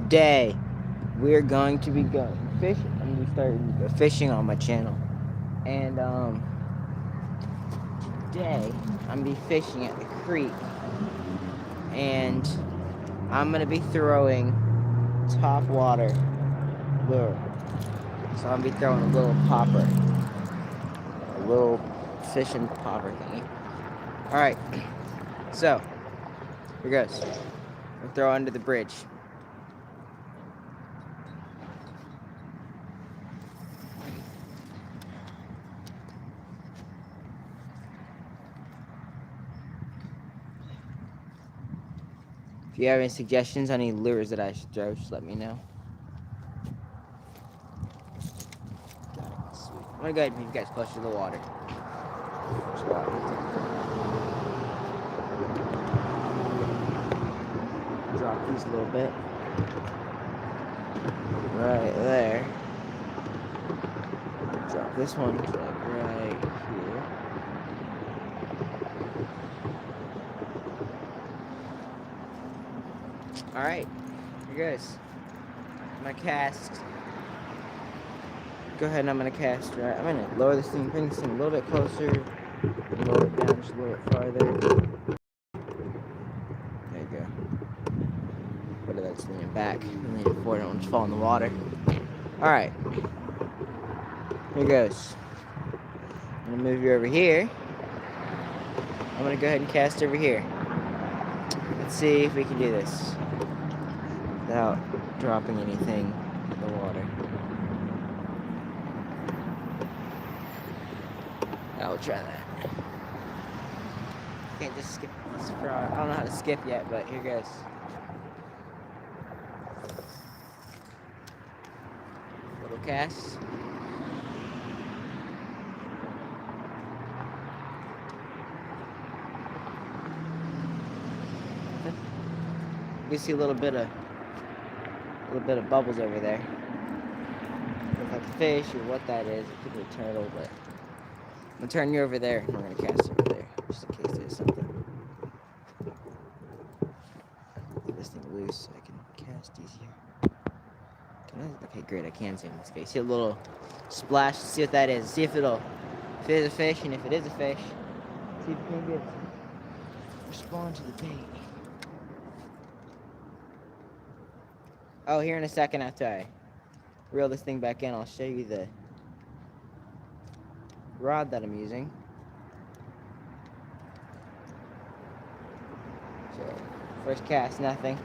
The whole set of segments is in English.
today we're going to be going fishing. I'm gonna be starting fishing on my channel, and today I'm gonna be fishing at the creek, and I'm gonna be throwing top water lure. So I'm gonna be throwing a little popper, a little fishing popper thingy. All right, so here goes. We'll throw under the bridge. If you have any suggestions on any lures that I should throw, just let me know. Got it. Sweet. I'm gonna go ahead and move you guys closer to the water. Drop these a little bit. Right there. Drop this one like right here. Alright, here goes. I'm gonna cast. Go ahead and I'm gonna cast right. I'm gonna lower this thing, bring this thing a little bit closer, lower it down just a little bit farther. There you go. Whether that's leaning back, leaning forward, I don't want to fall in the water. Alright. Here goes. I'm gonna move you over here. I'm gonna go ahead and cast over here. Let's see if we can do this without dropping anything in the water. I'll try that. Can't just skip this frog. I don't know how to skip yet, but here goes. Little cast. You can see a little bit of bubbles over there. Look like a fish or what that is. It could be a turtle, but I'm gonna turn you over there and we're gonna cast over there, just in case there's something. Get this thing loose so I can cast easier. Okay, great, I can see in this case. See a little splash, see what that is. See if it is a fish, and if it is a fish, see if it can get respond to the bait. Oh, here in a second after I reel this thing back in, I'll show you the rod that I'm using. So, first cast, nothing.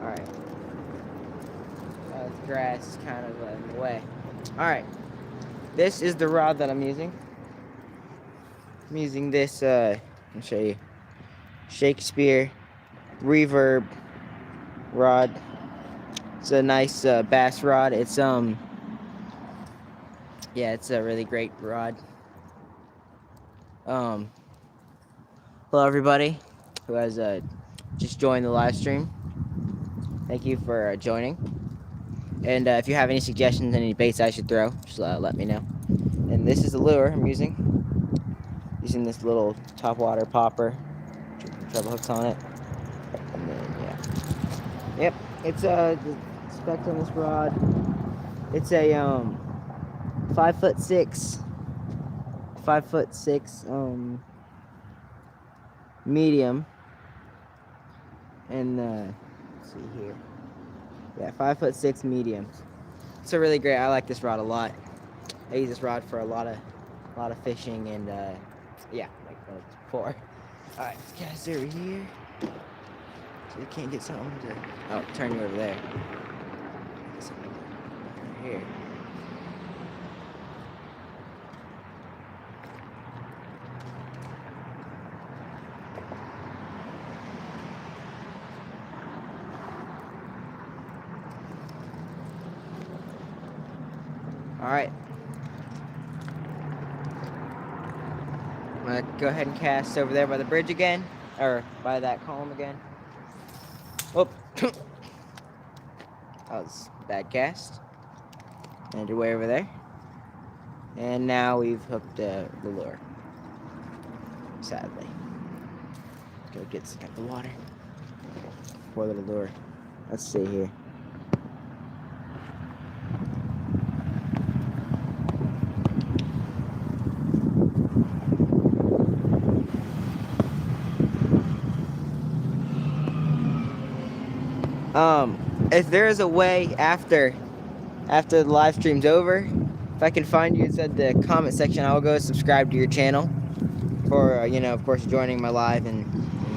Alright. The grass is kind of in the way. Alright. This is the rod that I'm using. I'm using this, I'll show you. Shakespeare Reverb rod. It's a nice bass rod. It's yeah, it's a really great rod. Hello everybody who has just joined the live stream. Thank you for joining. And if you have any suggestions, any baits I should throw, just let me know. And this is the lure I'm using. Using this little topwater popper. Treble hooks on it. And then yeah. Yep, it's the specs on this rod. It's a 5'6" medium. And let's see here. Yeah, 5'6" medium. It's a really great. I like this rod a lot. I use this rod for a lot of fishing and yeah, like before. All right, let's cast over here. So you can't get something to. Oh, turn you over there. Something over here. All right. I'm gonna go ahead and cast over there by the bridge again, or by that column again. Oh, that was a bad cast. And your way over there. And now we've hooked the lure. sadly. Let's go get the water. Poor little lure. Let's see here. If there is a way after the live stream's over, if I can find you inside the comment section, I will go subscribe to your channel for you know, of course, joining my live and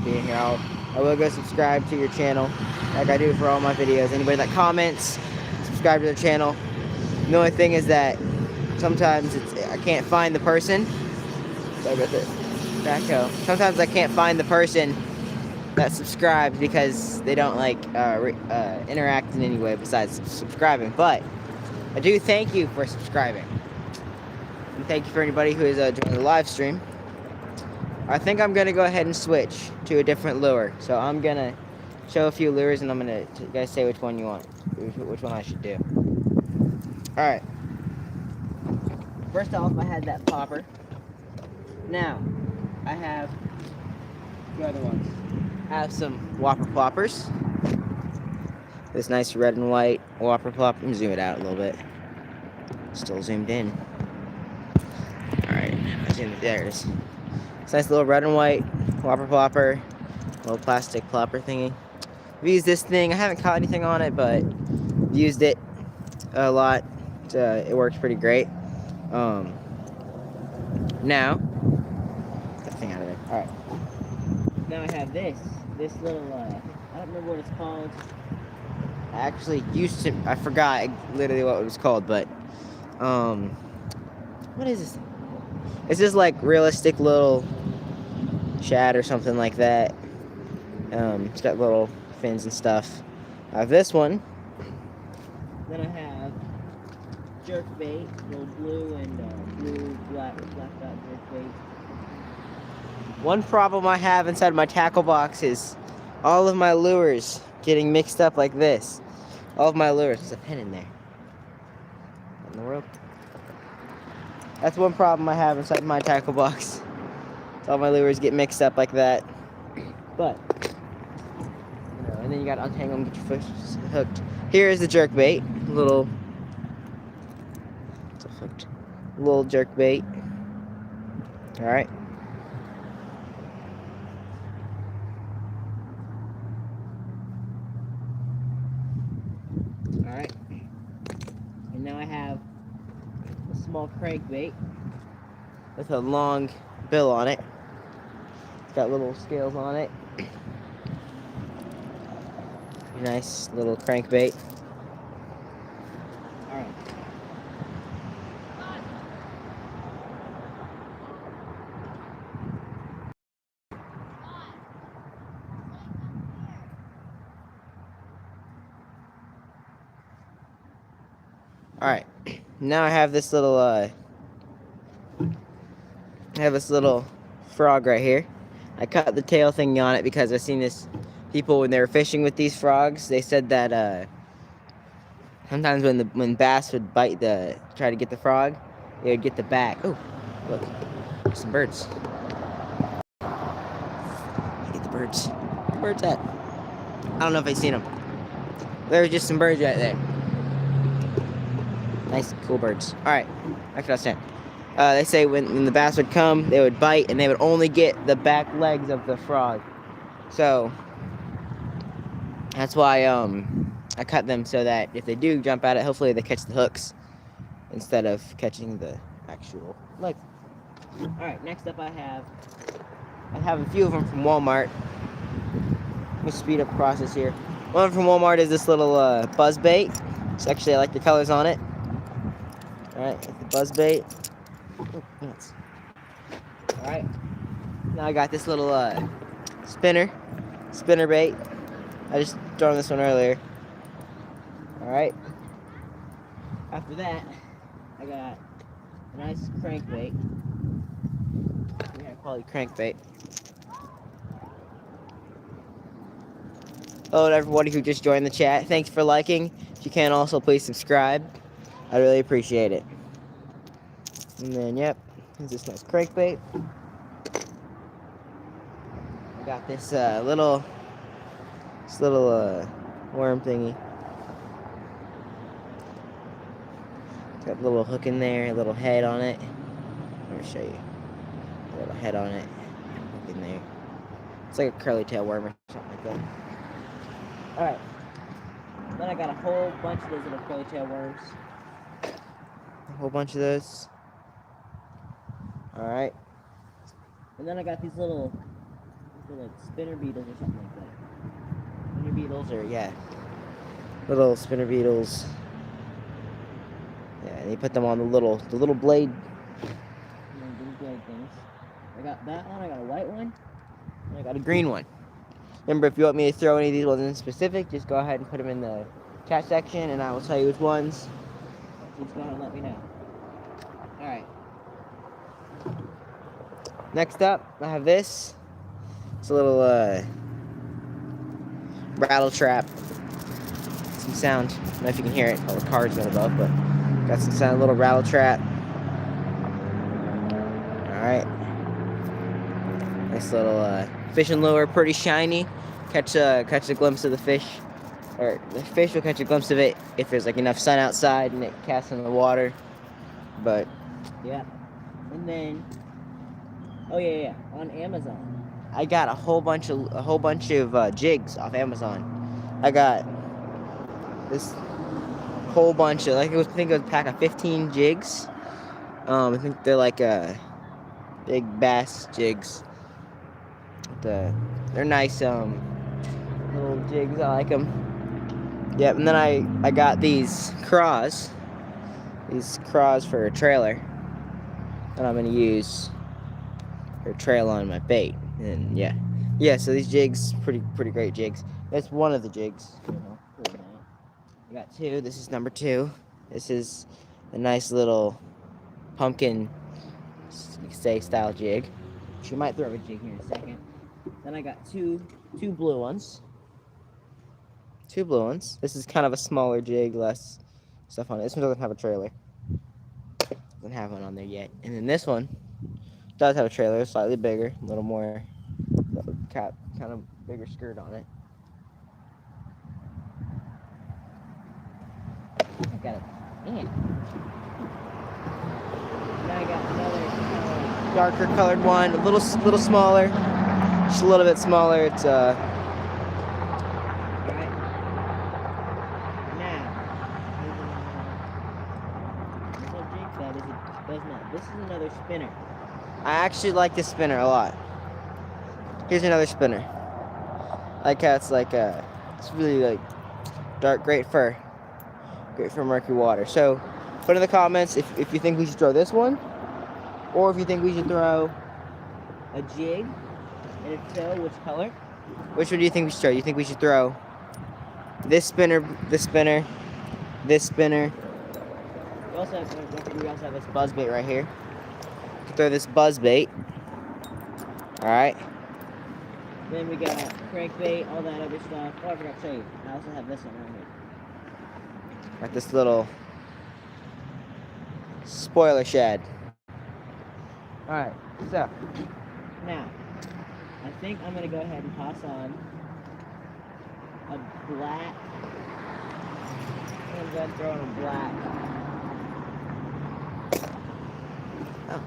being here. I will go subscribe to your channel like I do for all my videos. Anybody that comments, subscribe to their channel. The only thing is that sometimes I can't find the person. Sorry about the backhoe. Sometimes I can't find the person that subscribes because they don't like interact in any way besides subscribing. But I do thank you for subscribing, and thank you for anybody who is joining the live stream. I think I'm gonna go ahead and switch to a different lure. So I'm gonna show a few lures, and I'm gonna you guys say which one you want, which one I should do. All right. First off, I had that popper. Now I have the other ones. I have some whopper ploppers. This nice red and white whopper plopper. Let me zoom it out a little bit. Still zoomed in. Alright, there it is. It's nice little red and white whopper plopper. Little plastic plopper thingy. I've used this thing. I haven't caught anything on it, but used it a lot. It works pretty great. Now, get that thing out of there. Alright. Now I have this little, I don't remember what it's called. I actually I forgot literally what it was called, but, what is this? It's just like realistic little shad or something like that. It's got little fins and stuff. I have this one. Then I have jerk bait, little blue and blue black dot jerk bait. One problem I have inside my tackle box is all of my lures getting mixed up like this. All of my lures. There's a pin in there. What in the world? That's one problem I have inside my tackle box. All my lures get mixed up like that. But, you know, and then you gotta untangle them, get your fish hooked. Here is the jerk bait. Little jerk bait. Alright. Alright. And now I have a small crankbait with a long bill on it. It's got little scales on it. Nice little crankbait. Alright. Alright. Now I have this little frog right here. I cut the tail thingy on it because I've seen this people when they were fishing with these frogs. They said that sometimes when bass would try to get the frog, they would get the back. Oh, look, there's some birds. Get the birds. Where the birds at? I don't know if I've seen them. There's just some birds right there. Nice, cool birds. All right, I can understand. They say when the bass would come, they would bite, and they would only get the back legs of the frog. So that's why I cut them so that if they do jump at it, hopefully they catch the hooks instead of catching the actual legs. All right, next up I have a few of them from Walmart. Let me speed up the process here. One from Walmart is this little buzz bait. It's actually, I like the colors on it. All right, the buzz bait. Oh, nuts. All right, now I got this little spinner bait. I just thrown this one earlier. All right. After that, I got a nice crankbait. Yeah, quality crankbait. Hello to everybody who just joined the chat. Thanks for liking. If you can, also please subscribe. I really appreciate it. And then, yep, here's this nice crankbait. got this little worm thingy. It's got a little hook in there, a little head on it. Let me show you. A little head on it, hook in there. It's like a curly tail worm or something like that. Alright. Then I got a whole bunch of those little curly tail worms. A whole bunch of those. Alright. And then I got these little like spinner beetles or something like that. Spinner beetles or yeah. Little spinner beetles. Yeah, and you put them on the little blade. These blade things. I got that one, I got a white one, and I got a green one. Remember, if you want me to throw any of these ones in specific, just go ahead and put them in the chat section, and I will tell you which ones. Just go ahead and let me know. Alright. Next up, I have this. It's a little rattle trap. Some sound. I don't know if you can hear it. All the cards going above, but got some sound. A little rattle trap. Alright. Nice little fishing lure, pretty shiny. Catch a glimpse of the fish, or the fish will catch a glimpse of it if there's like enough sun outside and it casts in the water. But yeah, and then on Amazon, I got a whole bunch of jigs off Amazon. I got this whole bunch of I think it was a pack of 15 jigs. I think they're like big bass jigs. They're nice little jigs. I like them. Yep. And then I got these craws for a trailer that I'm gonna use for a trail on my bait. And yeah. So these jigs, pretty great jigs. That's one of the jigs. I got two. This is number 2. This is a nice little pumpkin, you could say, style jig. She might throw a jig here in a second. Then I got two blue ones. 2 blue ones. This is kind of a smaller jig, less stuff on it. This one doesn't have a trailer. Doesn't have one on there yet. And then this one does have a trailer, slightly bigger, a little more kind of bigger skirt on it. I got it. Man. Now I got another darker colored one, a little smaller. Just a little bit smaller. It's alright. Now this is another spinner. I actually like this spinner a lot. Here's another spinner. I like how it's like it's really like dark, great for murky water. So put in the comments if you think we should throw this one, or if you think we should throw a jig. And if so, which color? Which one do you think we should throw? You think we should throw this spinner, this spinner, this spinner? We also have this buzz bait right here. You can throw this buzz bait. Alright. Then we got crankbait, all that other stuff. Oh, I forgot to show you. I also have this one right here. Got this little spoiler shed. Alright, so now I think I'm gonna go ahead and toss on a black. I'm gonna throw in a black. Oh,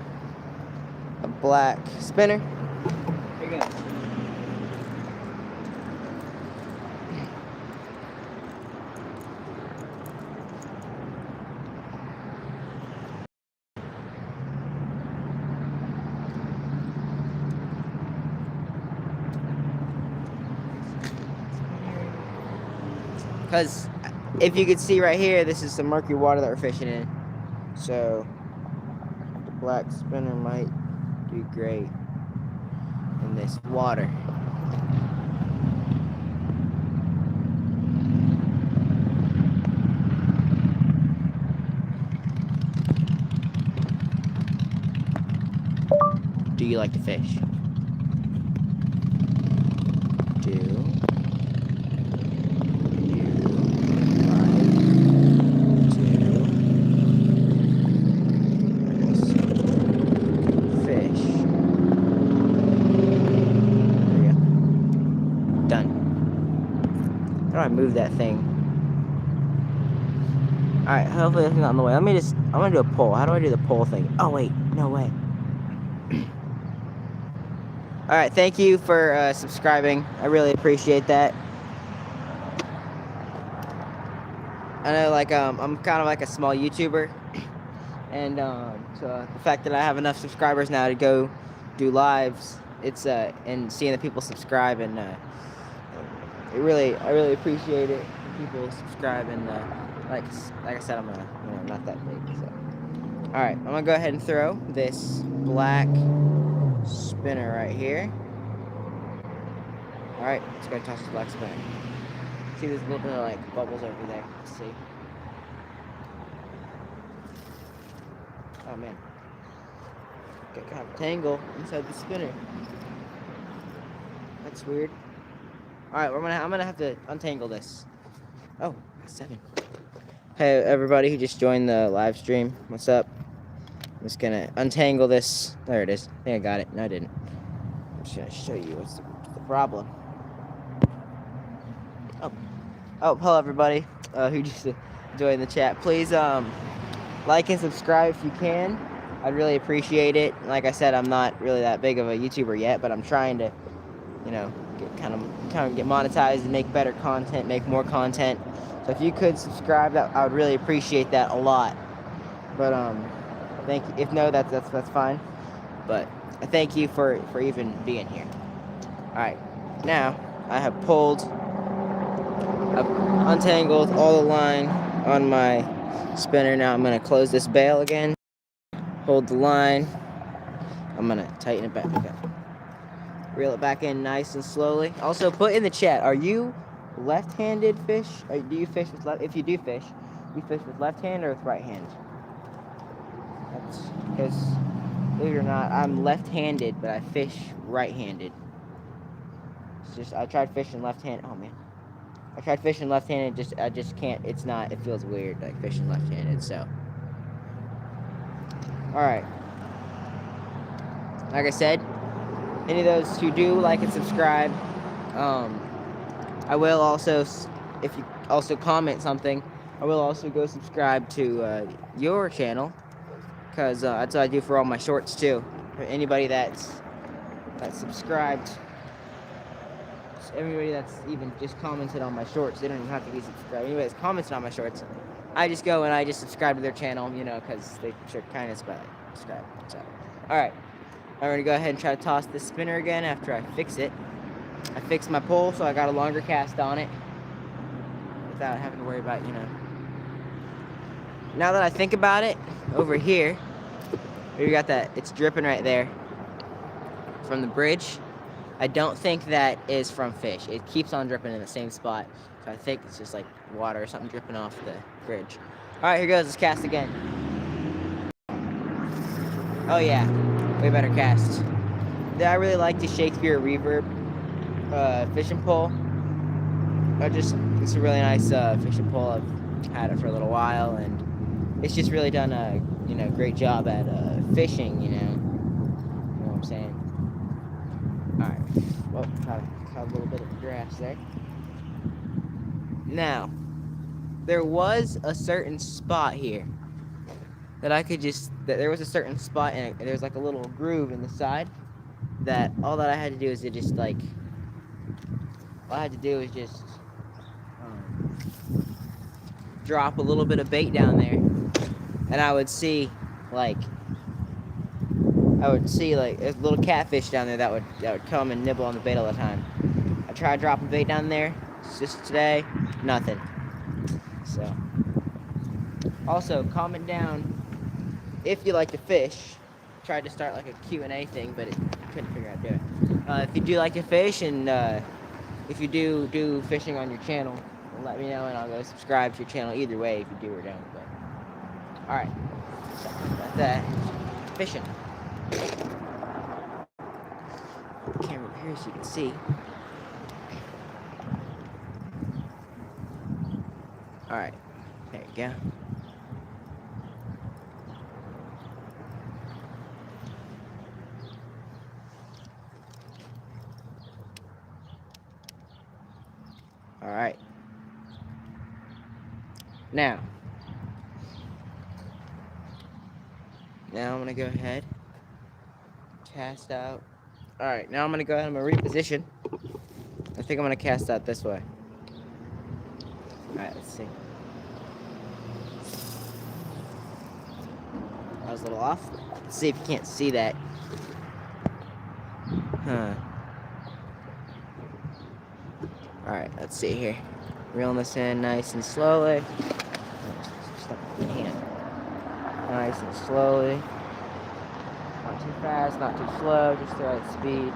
a black spinner. Here you go. Because if you could see right here, this is some murky water that we're fishing in. So the black spinner might do great in this water. Do you like to fish? do I move that thing? Alright, hopefully that's not in the way. I'm gonna do a poll. How do I do the poll thing? Oh wait, no way. Alright, thank you for subscribing. I really appreciate that. I know, like, I'm kind of like a small YouTuber, and so the fact that I have enough subscribers now to go do lives, it's and seeing the people subscribe, and I really appreciate it. When people subscribe, and like I said, I'm not that big. So, all right, I'm gonna go ahead and throw this black spinner right here. All right, let's go toss this black spinner. See, there's a little bit of like bubbles over there. Let's see. Oh man, got kind of a tangle inside the spinner. That's weird. All right, I'm gonna have to untangle this. Oh, 7. Hey everybody who just joined the live stream, what's up? I'm just gonna untangle this. There it is. I think I got it. No, I didn't. I'm just gonna show you what's the problem. Oh, hello everybody who just joined the chat. Please like and subscribe if you can. I'd really appreciate it. Like I said, I'm not really that big of a YouTuber yet, but I'm trying to, kind of get monetized and make better content, make more content. So if you could subscribe, that I would really appreciate that a lot. But thank you. If no, that's fine. But I thank you for even being here. All right, now I have I've untangled all the line on my spinner. Now I'm gonna close this bail again. Hold the line. I'm gonna tighten it back. Okay. Reel it back in nice and slowly. Also, put in the chat: are you left-handed fish? Or do you fish with left? If you do fish, you fish with left hand or with right hand? That's because, believe it or not, I'm left-handed, but I fish right-handed. It's just I tried fishing left-handed. Oh man, I tried fishing left-handed. I just can't. It's not. It feels weird like fishing left-handed. So, all right. Like I said, any of those who do like and subscribe, I will also, if you also comment something, I will also go subscribe to your channel, because that's what I do for all my shorts too. For anybody that's subscribed, everybody that's even just commented on my shorts, they don't even have to be subscribed. Anybody that's commented on my shorts, I just go and I just subscribe to their channel, because they show kindness by subscribe. So, all right. I'm going to go ahead and try to toss this spinner again after I fix it. I fixed my pole, so I got a longer cast on it without having to worry about, Now that I think about it, over here, you got that, it's dripping right there from the bridge. I don't think that is from fish. It keeps on dripping in the same spot. So I think it's just like water or something dripping off the bridge. All right, here goes. Let's cast again. Oh yeah, way better cast. I really like the Shakespeare Reverb fishing pole. It's a really nice fishing pole. I've had it for a little while, and it's just really done a great job at fishing. You know what I'm saying? All right. Well, caught a little bit of grass there. Now, there was a certain spot here that I could there was a certain spot, and there's like a little groove in the side that all that I had to do is just drop a little bit of bait down there, and I would see like a little catfish down there that would come and nibble on the bait all the time. I tried dropping bait down there just today, nothing. So, also comment down if you like to fish. Tried to start like a Q&A thing, but couldn't figure out how to do it. If you do like to fish, and if you do fishing on your channel, let me know and I'll go subscribe to your channel either way if you do or don't. But alright, about that fishing. Put the camera over here so you can see. Alright, there you go. Alright, Now I'm gonna go ahead, cast out. All right, now I'm gonna go ahead and reposition. I think I'm gonna cast out this way. All right, let's see. I was a little off. Let's see if you can't see that. Huh. Alright, let's see here. Reeling this in nice and slowly. Nice and slowly. Not too fast, not too slow, just the right speed.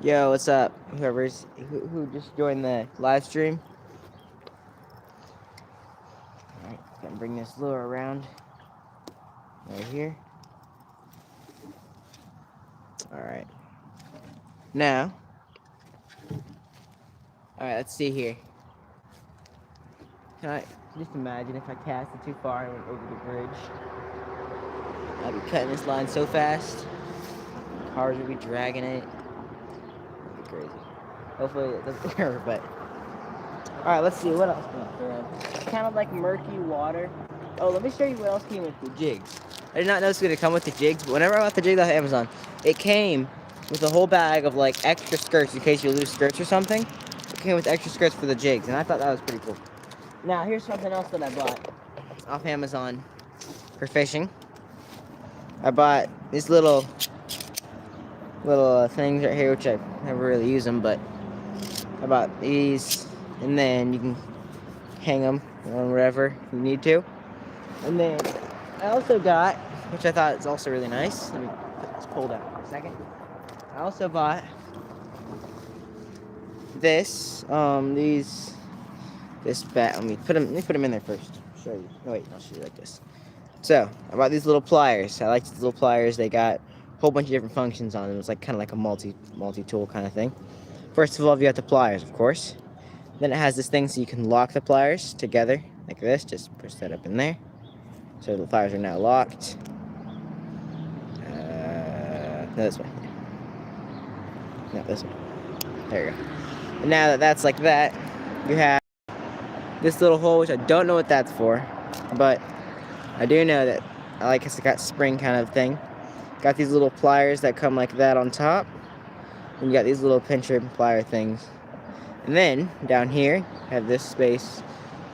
Yo, what's up? Who just joined the live stream? Alright, gonna bring this lure around right here. Alright. Now, alright, let's see here. Can I just imagine if I cast it too far and went over the bridge? I'd be cutting this line so fast. Cars would be dragging it. That'd be crazy. Hopefully it doesn't hurt, but. Alright, let's see what else can I throw. Kind of like murky water. Oh, let me show you what else came with the jigs. I did not know this was going to come with the jigs, but whenever I bought the jigs off Amazon, it came with a whole bag of like extra skirts in case you lose skirts or something. It came with extra skirts for the jigs, and I thought that was pretty cool. Now, here's something else that I bought off Amazon for fishing. I bought these little things right here, which I never really use them, but I bought these, and then you can hang them on wherever you need to. And then I also got, which I thought is also really nice. Let me put this pole down for a second. I also bought this, this bat. Let me put them in there first. Show you. No, wait, I'll show you like this. So I bought these little pliers. I like these little pliers. They got a whole bunch of different functions on them. It's like kind of like a multi-tool kind of thing. First of all, you got the pliers, of course. Then it has this thing so you can lock the pliers together like this. Just push that up in there. So the pliers are now locked. No, this way. No, this way. There you go. And now that that's like that, you have this little hole, which I don't know what that's for, but I do know that I like it's got spring kind of thing. Got these little pliers that come like that on top. And you got these little pincher plier things. And then down here, you have this space.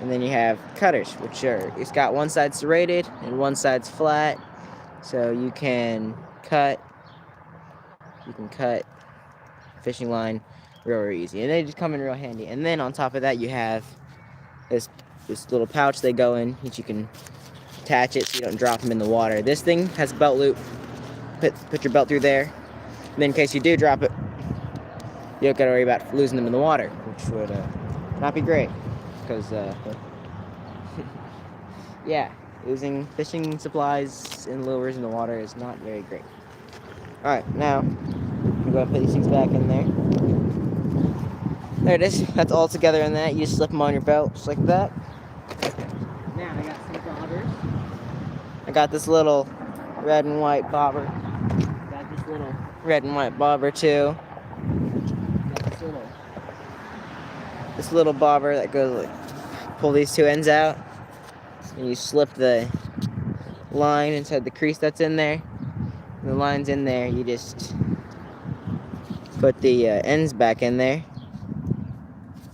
And then you have cutters, which are, it's got one side serrated and one side's flat. So you can cut fishing line real easy. And they just come in real handy. And then on top of that, you have this little pouch they go in, which you can attach it so you don't drop them in the water. This thing has a belt loop. Put your belt through there. And then in case you do drop it, you don't got to worry about losing them in the water, which would not be great. Because, yeah, losing fishing supplies and lures in the water is not very great. Alright, now, I'm going to put these things back in there. There it is. That's all together in that. You just slip them on your belt, just like that. Now, I got some bobbers. I got this little red and white bobber. Got this little red and white bobber, too. Got this little bobber that goes like, pull these two ends out, and you slip the line inside the crease that's in there. And the line's in there, you just put the ends back in there.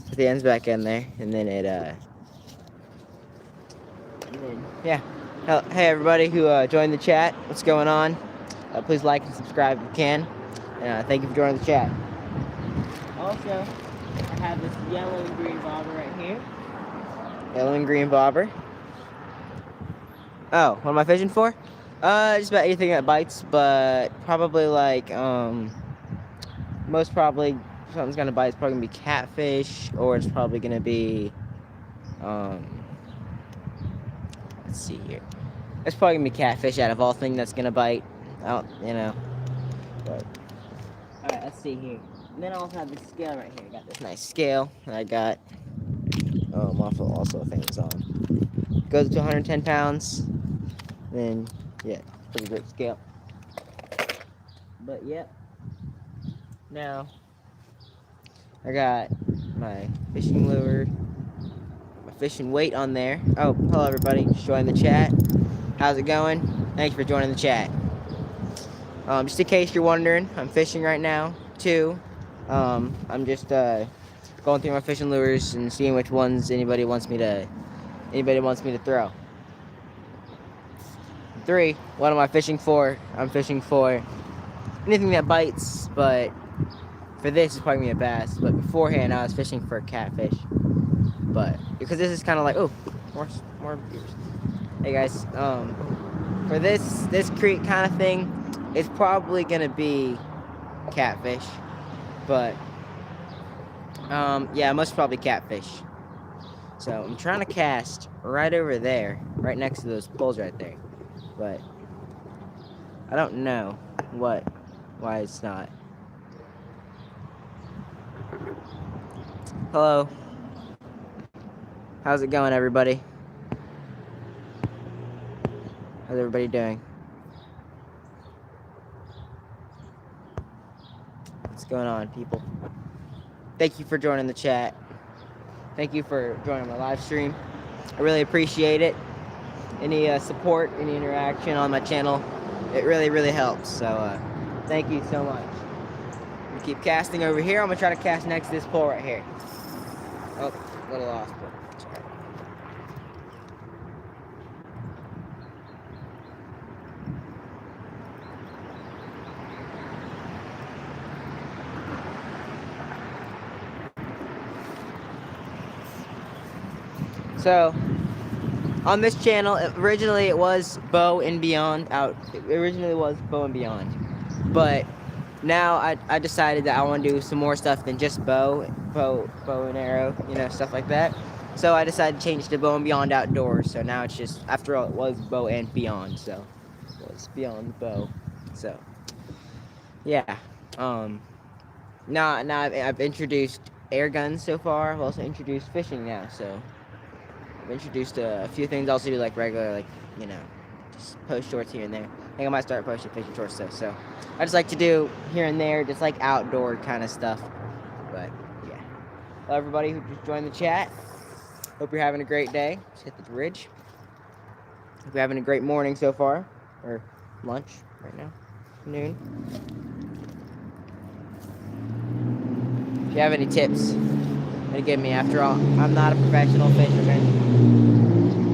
Put the ends back in there, and then yeah. Hey everybody who joined the chat, what's going on? Please like and subscribe if you can. And thank you for joining the chat. Also, I have this yellow and green bobber right here. Yellow and green bobber. Oh, what am I fishing for? Just about anything that bites, but probably like, most probably something's gonna bite. It's probably gonna be catfish, or it's probably gonna be, let's see here. It's probably gonna be catfish out of all things that's gonna bite. But, alright, let's see here. And then I also have this scale right here. I got this nice scale, and I got, also things on. Goes to 110 pounds. Then, yeah, pretty great scale. But, yep. Now, I got my fishing lure, my fishing weight on there. Oh, hello everybody, just joined the chat. How's it going? Thanks for joining the chat. Just in case you're wondering, I'm fishing right now, too. I'm just, going through my fishing lures and seeing which ones anybody wants me to throw. 3, what am I fishing for? I'm fishing for anything that bites, but for this, it's probably gonna be a bass. But beforehand, I was fishing for catfish. But because this is kind of like, oh, more viewers. Hey guys, for this creek kind of thing, it's probably gonna be catfish. But yeah, most probably catfish. So I'm trying to cast right over there, right next to those poles right there. But I don't know why it's not. Hello. How's it going, everybody? How's everybody doing? What's going on, people? Thank you for joining the chat. Thank you for joining my live stream. I really appreciate it. Any support, any interaction on my channel, it really, really helps. So thank you so much. I'm gonna keep casting over here. I'm gonna try to cast next to this pole right here. Oh, a little lost, but it's all right. So, on this channel, originally it was Bow and Beyond out. It originally was Bow and Beyond, but now I decided that I want to do some more stuff than just bow and arrow, stuff like that. So I decided to change to Bow and Beyond Outdoors. So now it's just, after all, it was Bow and Beyond, so it was Beyond Bow. So yeah, now I've introduced air guns so far. I've also introduced fishing now, so I've introduced a few things. I also do like regular, just post shorts here and there. I think I might start posting fishing shorts though. So I just like to do here and there, just like outdoor kind of stuff. But yeah, hello everybody who just joined the chat. Hope you're having a great day. Just hit the bridge. Hope you're having a great morning so far, or lunch right now, noon. If you have any tips to give me, after all, I'm not a professional fisherman.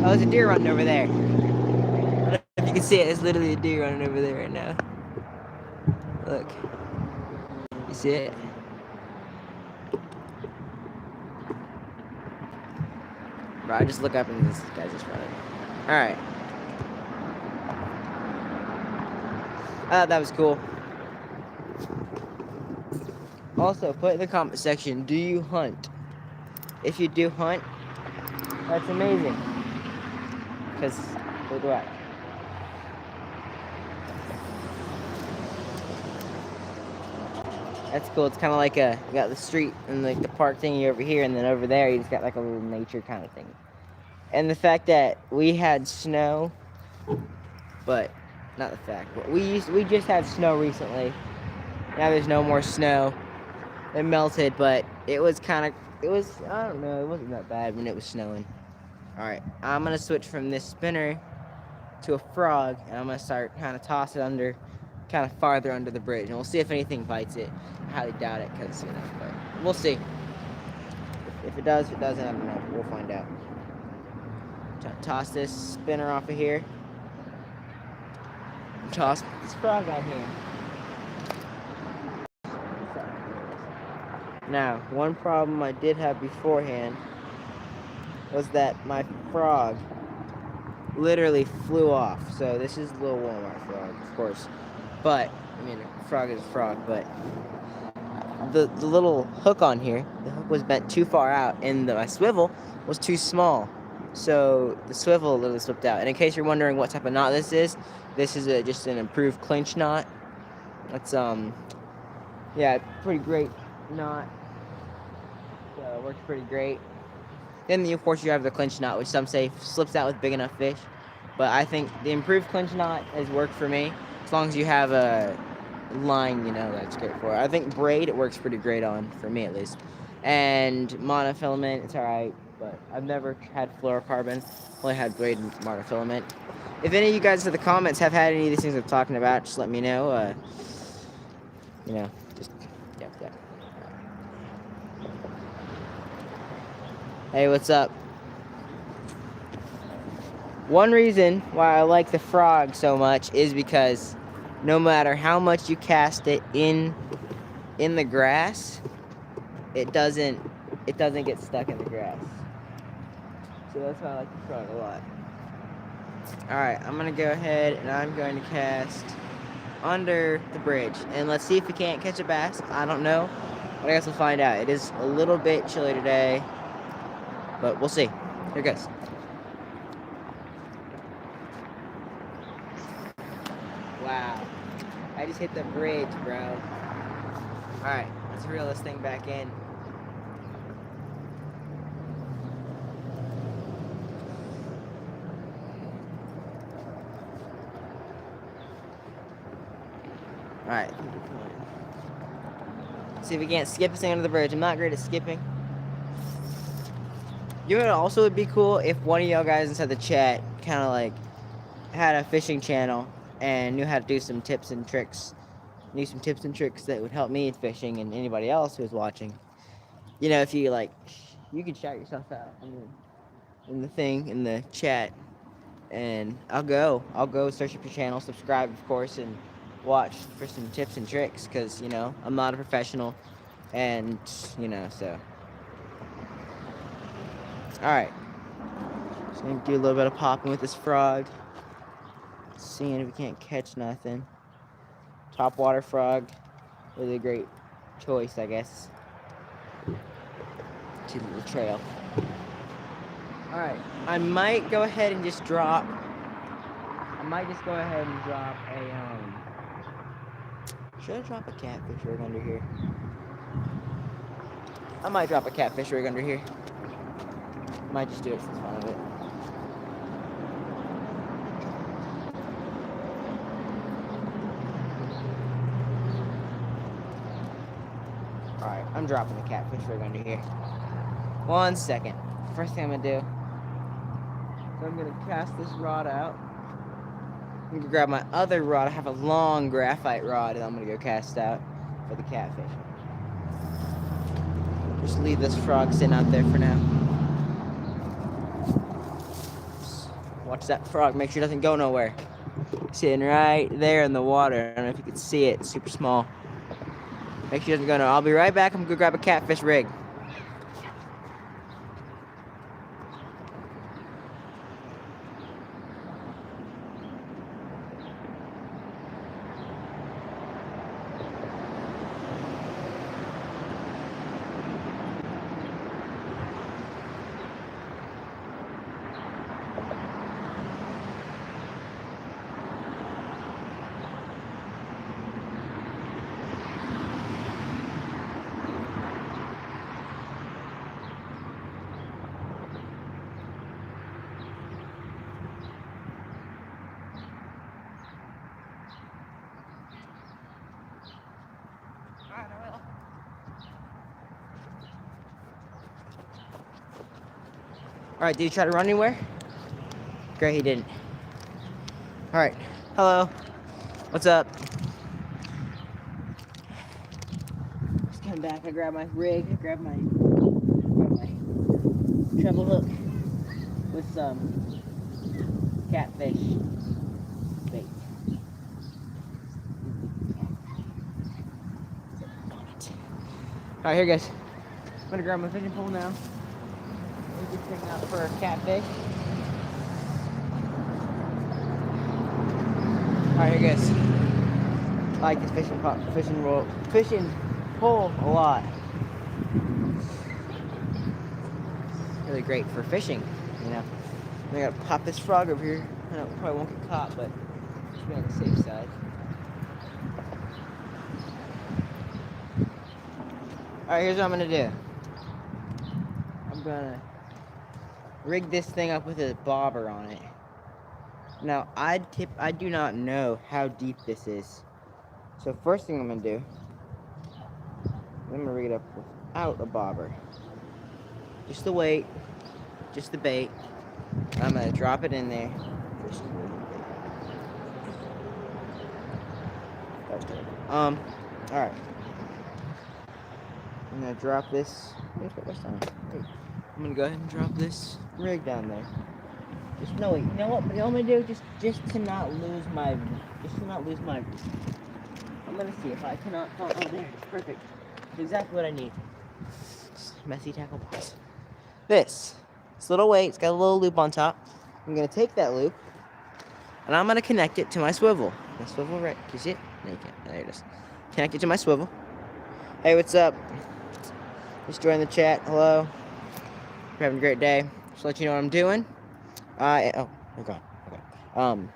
Oh, there's a deer running over there. I don't know if you can see it. There's literally a deer running over there right now. Look. You see it? Bro, I just look up and this guy's just running. Alright. I thought that was cool. Also, put in the comment section, do you hunt? If you do hunt, that's amazing. Because, so do I. That's cool. It's kind of like you got the street and like the park thingy over here, and then over there you just got like a little nature kind of thing. And the fact that we had snow, but not the fact, but we just had snow recently. Now there's no more snow. It melted, but it was I don't know, it wasn't that bad when it was snowing. Alright, I'm going to switch from this spinner to a frog, and I'm going to start kind of toss it under, kind of farther under the bridge, and we'll see if anything bites it. I highly doubt it, because, but we'll see. If it does, if it doesn't, I don't know. We'll find out. Toss this spinner off of here. Toss this frog out here. Now, one problem I did have beforehand was that my frog literally flew off. So this is a little Walmart frog, of course. But, I mean, a frog is a frog, but the little hook on here, the hook was bent too far out, and my swivel was too small. So the swivel literally slipped out. And in case you're wondering what type of knot this is just an improved clinch knot. That's, yeah, pretty great knot. So it works pretty great. Then, of course, you have the clinch knot, which some say slips out with big enough fish. But I think the improved clinch knot has worked for me. As long as you have a line, that's great for it. I think braid, it works pretty great on, for me at least. And monofilament, it's alright. But I've never had fluorocarbon. Only had braid and monofilament. If any of you guys in the comments have had any of these things I'm talking about, just let me know. Just, yeah. Hey, what's up? One reason why I like the frog so much is because no matter how much you cast it in the grass, it doesn't get stuck in the grass. So that's why I like the frog a lot. Alright, I'm gonna go ahead and I'm going to cast under the bridge. And let's see if we can't catch a bass. I don't know, but I guess we'll find out. It is a little bit chilly today, but we'll see. Here goes. Wow. I just hit the bridge, bro. Alright, let's reel this thing back in. Alright. See if we can't skip this thing under the bridge. I'm not great at skipping. You know what also would be cool? If one of y'all guys inside the chat kind of like had a fishing channel and knew how to do some tips and tricks. Knew some tips and tricks that would help me in fishing and anybody else who's watching. If you you can shout yourself out in the chat, and I'll go search up your channel, subscribe, of course, and watch for some tips and tricks, because I'm not a professional, and so. Alright, just gonna do a little bit of popping with this frog, seeing if we can't catch nothing. Topwater frog, really a great choice, I guess, to the trail. Alright, I might go ahead and just drop a, should I drop a catfish rig under here? I might drop a catfish rig under here. Might just do it for the fun of it. Alright, I'm dropping the catfish rig under here. 1 second. First thing I'm gonna do, so I'm gonna cast this rod out. I'm gonna grab my other rod. I have a long graphite rod, and I'm gonna go cast out for the catfish. Just leave this frog sitting out there for now. Watch that frog, make sure it doesn't go nowhere. Sitting right there in the water. I don't know if you can see it, it's super small. Make sure it doesn't go nowhere. I'll be right back. I'm gonna go grab a catfish rig. Alright, did he try to run anywhere? Great, he didn't. Alright, hello. What's up? Just came back, I grabbed my rig, I grabbed my treble hook with some catfish bait. Alright, here guys. I'm gonna grab my fishing pole now. put this thing out for a catfish. Alright, here goes. I like this fishing pole a lot. Really great for fishing, you know. I gotta pop this frog over here. I know it probably won't get caught, but just be on the safe side. Alright, here's what I'm gonna do. I'm gonna rig this thing up with a bobber on it. Now, I do not know how deep this is. So first thing I'm gonna do, I'm gonna rig it up without a bobber. Just the weight, just the bait. I'm gonna drop it in there. Alright. I'm gonna drop this. I'm gonna go ahead and drop this rig down there. Just no wait, you know what? But I'm gonna do just to not lose my I'm gonna see if I cannot oh there, it's perfect. It's exactly what I need. Messy tackle box. This little weight, it's got a little loop on top. I'm gonna take that loop and I'm gonna connect it to my swivel. My swivel right, can you see it? No, you can't. There it is. Connect it to my swivel. Hey, what's up? Just join the chat. Hello. You're having a great day. Just to let you know what I'm doing. Okay. I'm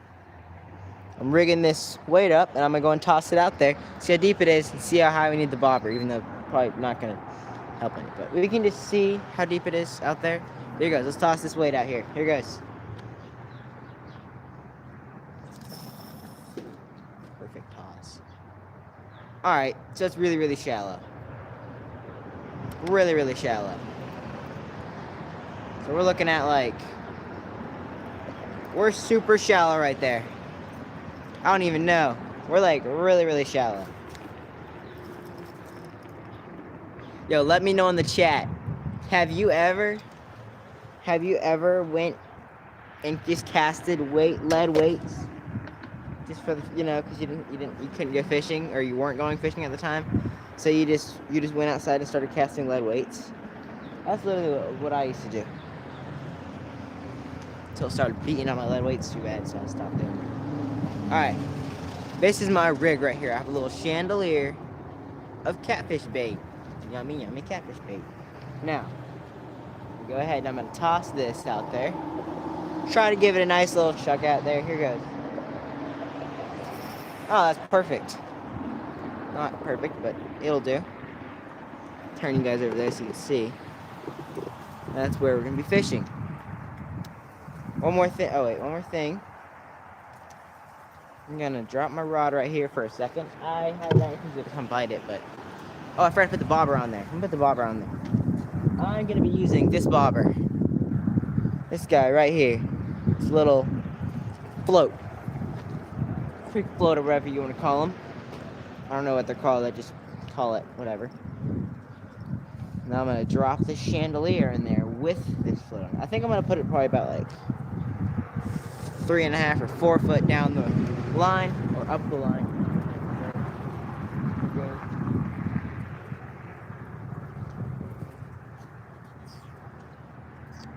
rigging this weight up, and I'm gonna go and toss it out there, see how deep it is, and see how high we need the bobber. Even though probably not gonna help any, but we can just see how deep it is out there. Here goes. Let's toss this weight out here. Here goes. Perfect toss. All right, so it's really, really shallow. Really, really shallow. So we're looking at like, we're super shallow right there. I don't even know. We're like really, really shallow. Yo, let me know in the chat. Have you ever went and just casted lead weights? Just for the, because you couldn't go fishing, or you weren't going fishing at the time. So you just went outside and started casting lead weights. That's literally what I used to do. Until it started beating on my lead weights too bad, so I stopped doing it. Alright. This is my rig right here. I have a little chandelier of catfish bait. Yummy, yummy catfish bait. Now, go ahead and I'm going to toss this out there. Try to give it a nice little chuck out there. Here goes. Oh, that's perfect. Not perfect, but it'll do. Turn you guys over there so you can see. That's where we're going to be fishing. One more thing. I'm going to drop my rod right here for a second. I had that to come bite it, but... Oh, I forgot to put the bobber on there. I'm going to put the bobber on there. I'm going to be using this bobber. This guy right here. This little float. Creek float or whatever you want to call them. I don't know what they're called. I just call it whatever. Now I'm going to drop the chandelier in there with this float on. I think I'm going to put it probably about like 3.5 or 4 foot down the line or up the line.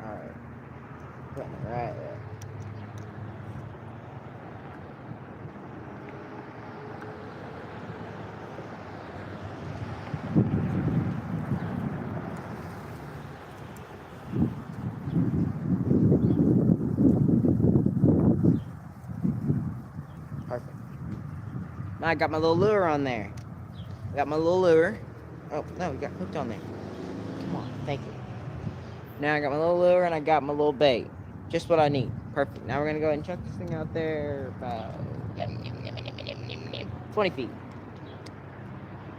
Alright. Putting it right there. Perfect. Now I got my little lure on there. Got my little lure. Oh, no, we got hooked on there. Come on, thank you. Now I got my little lure and I got my little bait. Just what I need. Perfect. Now we're going to go ahead and chuck this thing out there about 20 feet.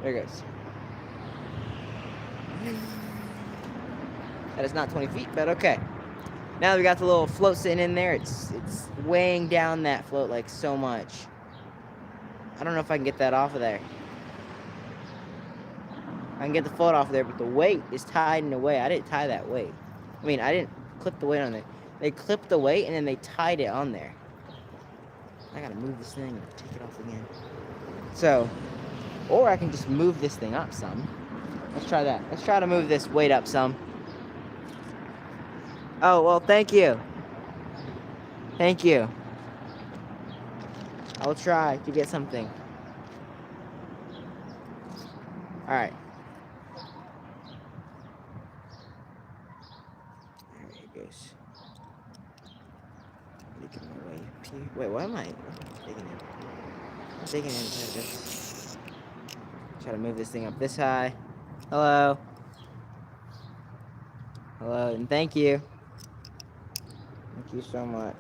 There it goes. That is not 20 feet, but okay. Now that we got the little float sitting in there, it's weighing down that float like so much. I don't know if I can get that off of there. I can get the float off of there, but the weight is tied in a way. I didn't tie that weight. I mean, I didn't clip the weight on there. They clipped the weight and then they tied it on there. I gotta move this thing and take it off again. So, or I can just move this thing up some. Let's try that. Let's try to move this weight up some. Oh, well, thank you. Thank you. I'll try to get something. Alright. There it goes. Making my way up here. Wait, why am I digging in? I'm digging into this. Try to move this thing up this high. Hello. Hello, and thank you. Thank you so much.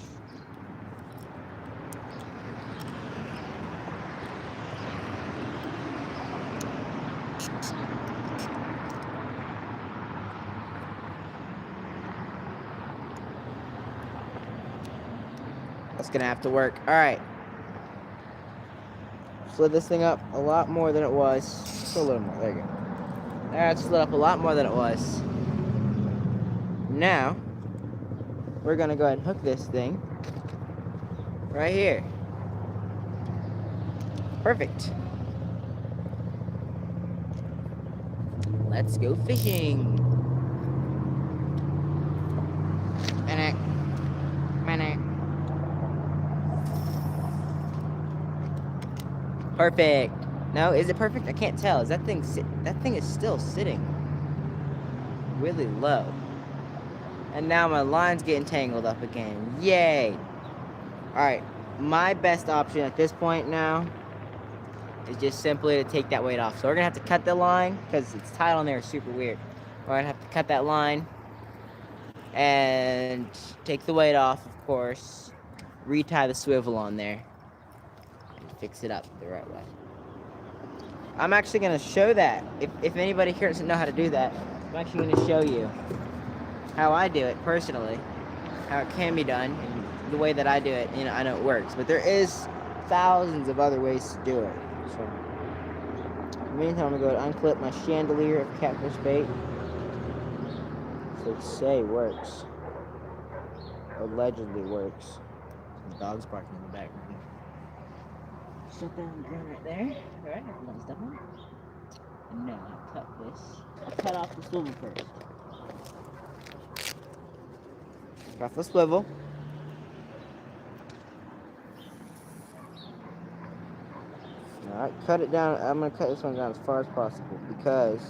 That's gonna have to work. Alright. Slid this thing up a lot more than it was. Just a little more. There you go. Alright, slid up a lot more than it was. Now, we're gonna go ahead and hook this thing right here. Perfect. Let's go fishing. Perfect. No, is it perfect? I can't tell. Is that thing is still sitting really low. And now my line's getting tangled up again. Yay. Alright. My best option at this point now is just simply to take that weight off. So we're going to have to cut the line because it's tied on there. It's super weird. We're going to have to cut that line and take the weight off, of course. Retie the swivel on there. Fix it up the right way. I'm actually going to show that. If anybody here doesn't know how to do that, I'm actually going to show you how I do it personally, how it can be done, and the way that I do it. You know, I know it works, but there is thousands of other ways to do it. So, in the meantime, I'm going to go unclip my chandelier of catfish bait. So they say works. Allegedly works. The dog's barking in the background. Shut down the gun right there. Alright, everyone's done. And now I'll cut this. I'll cut off the swivel first. Cut off the swivel. Alright, cut it down. I'm going to cut this one down as far as possible because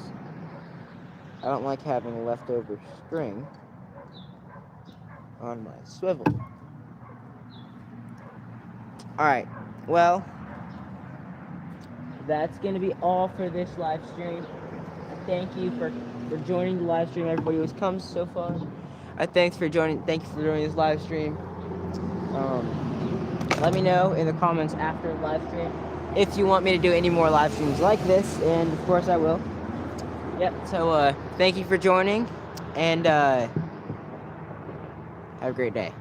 I don't like having leftover string on my swivel. Alright, well, that's going to be all for this live stream. Thank you for joining the live stream, everybody who's come so far. Thank you for joining this live stream. Let me know in the comments after the live stream if you want me to do any more live streams like this, and of course I will. Yep, so thank you for joining, and have a great day.